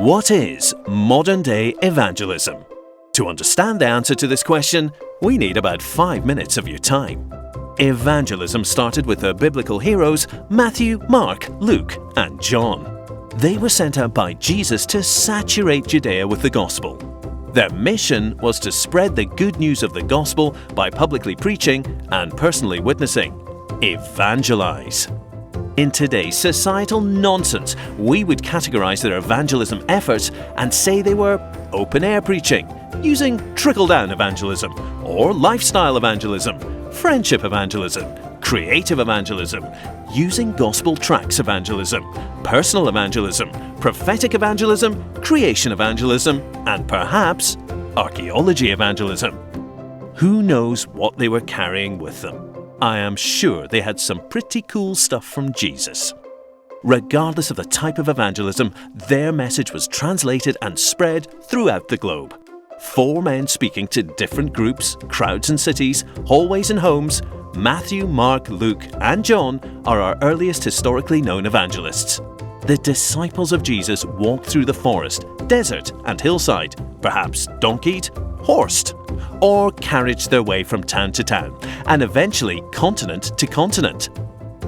What is modern day evangelism? To understand the answer to this question, we need about 5 minutes of your time. Evangelism started with the biblical heroes Matthew, Mark, Luke, and John. They were sent out by Jesus to saturate Judea with the gospel. Their mission was to spread the good news of the gospel by publicly preaching and personally witnessing. Evangelize. In today's societal nonsense, we would categorize their evangelism efforts and say they were open-air preaching, using trickle-down evangelism, or lifestyle evangelism, friendship evangelism, creative evangelism, using gospel tracts evangelism, personal evangelism, prophetic evangelism, creation evangelism, and perhaps archaeology evangelism. Who knows what they were carrying with them? I am sure they had some pretty cool stuff from Jesus. Regardless of the type of evangelism, their message was translated and spread throughout the globe. 4 men speaking to different groups, crowds and cities, hallways and homes, Matthew, Mark, Luke, and John are our earliest historically known evangelists. The disciples of Jesus walked through the forest, desert, and hillside, perhaps donkeyed, horsed, or carriaged their way from town to town, and eventually continent to continent.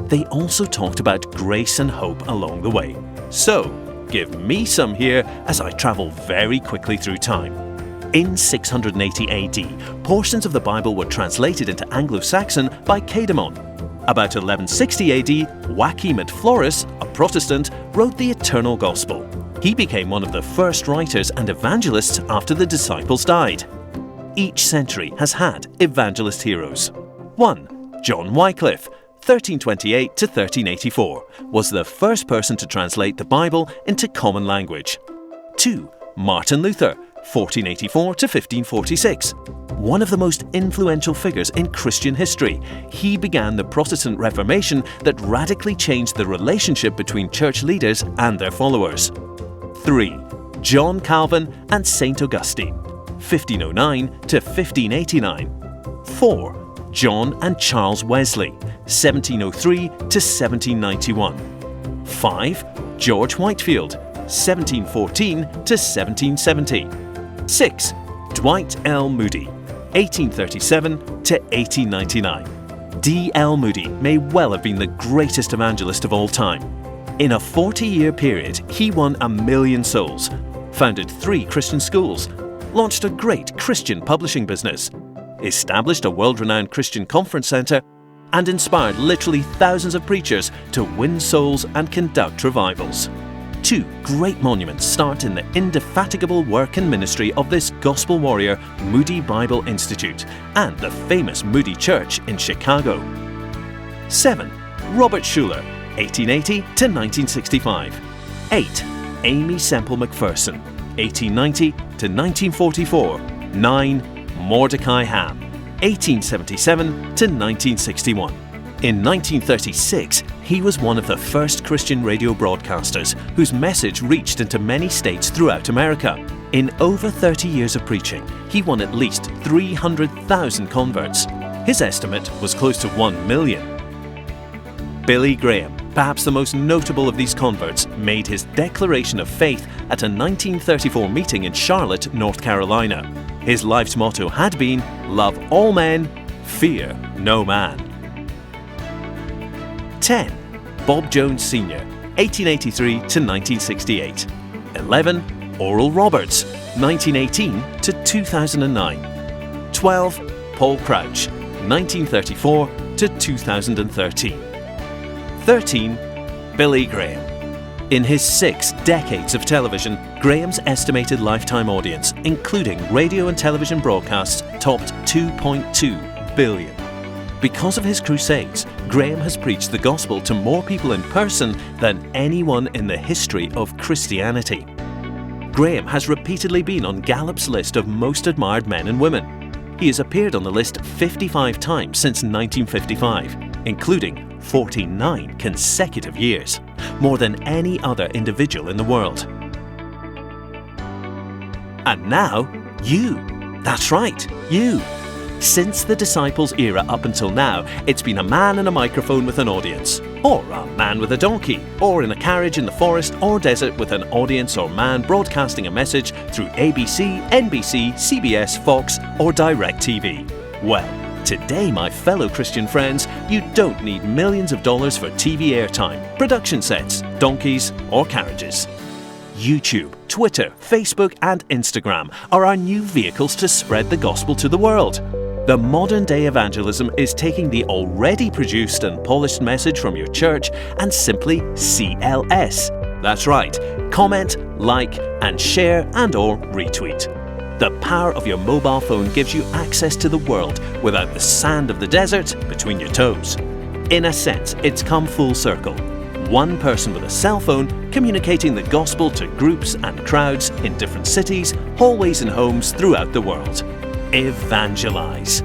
They also talked about grace and hope along the way. So, give me some here as I travel very quickly through time. In 680 AD, portions of the Bible were translated into Anglo-Saxon by Cademon. About 1160 AD, Joachim at Florus, a Protestant, wrote the Eternal Gospel. He became one of the first writers and evangelists after the disciples died. Each century has had evangelist heroes. 1. John Wycliffe, 1328 to 1384, was the first person to translate the Bible into common language. 2. Martin Luther, 1484 to 1546. One of the most influential figures in Christian history, he began the Protestant Reformation that radically changed the relationship between church leaders and their followers. 3. John Calvin and St. Augustine, 1509 to 1589. 4. John and Charles Wesley, 1703 to 1791. 5. George Whitefield, 1714 to 1770. 6. Dwight L. Moody, 1837 to 1899. D.L. Moody may well have been the greatest evangelist of all time. In a 40-year period, he won 1 million souls, founded 3 Christian schools, launched a great Christian publishing business, established a world-renowned Christian conference center, and inspired literally thousands of preachers to win souls and conduct revivals. 2 great monuments start in the indefatigable work and ministry of this gospel warrior, Moody Bible Institute, and the famous Moody Church in Chicago. 7. Robert Schuller, 1880 to 1965. 8. Amy Semple McPherson, 1890 to 1944. 9. Mordecai Ham, 1877 to 1961. In 1936, he was one of the first Christian radio broadcasters whose message reached into many states throughout America. In over 30 years of preaching, he won at least 300,000 converts. His estimate was close to 1 million. Billy Graham, perhaps the most notable of these converts, made his declaration of faith at a 1934 meeting in Charlotte, North Carolina. His life's motto had been, "Love all men, fear no man." 10. Bob Jones Sr., 1883 to 1968. 11. Oral Roberts, 1918 to 2009. 12. Paul Crouch, 1934 to 2013. 13. Billy Graham. In his 6 decades of television, Graham's estimated lifetime audience, including radio and television broadcasts, topped 2.2 billion. Because of his crusades, Graham has preached the gospel to more people in person than anyone in the history of Christianity. Graham has repeatedly been on Gallup's list of most admired men and women. He has appeared on the list 55 times since 1955, including 49 consecutive years, more than any other individual in the world. And now, you. That's right, you. Since the disciples' era up until now, it's been a man and a microphone with an audience, or a man with a donkey, or in a carriage in the forest or desert with an audience or man broadcasting a message through ABC, NBC, CBS, Fox, or DirecTV. Well, today, my fellow Christian friends, you don't need millions of dollars for TV airtime, production sets, donkeys, or carriages. YouTube, Twitter, Facebook, and Instagram are our new vehicles to spread the gospel to the world. The Modern Day Evangelism is taking the already produced and polished message from your church and simply CLS. That's right, comment, like, and share and/or retweet. The power of your mobile phone gives you access to the world without the sand of the desert between your toes. In a sense, it's come full circle. One person with a cell phone communicating the gospel to groups and crowds in different cities, hallways and homes throughout the world. Evangelize.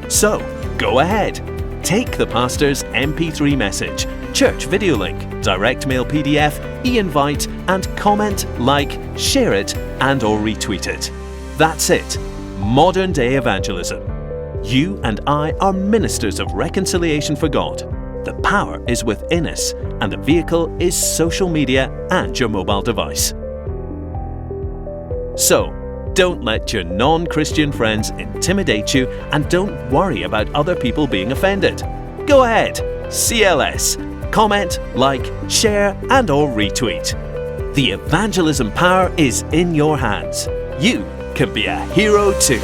So, go ahead. Take the pastor's MP3 message, church video link, direct mail PDF, e-invite, and comment, like, share it, and/or retweet it. That's it. Modern Day Evangelism. You and I are ministers of reconciliation for God. The power is within us, and the vehicle is social media and your mobile device. So, don't let your non-Christian friends intimidate you, and don't worry about other people being offended. Go ahead, CLS. Comment, like, share, and/or retweet. The evangelism power is in your hands. You can be a hero too.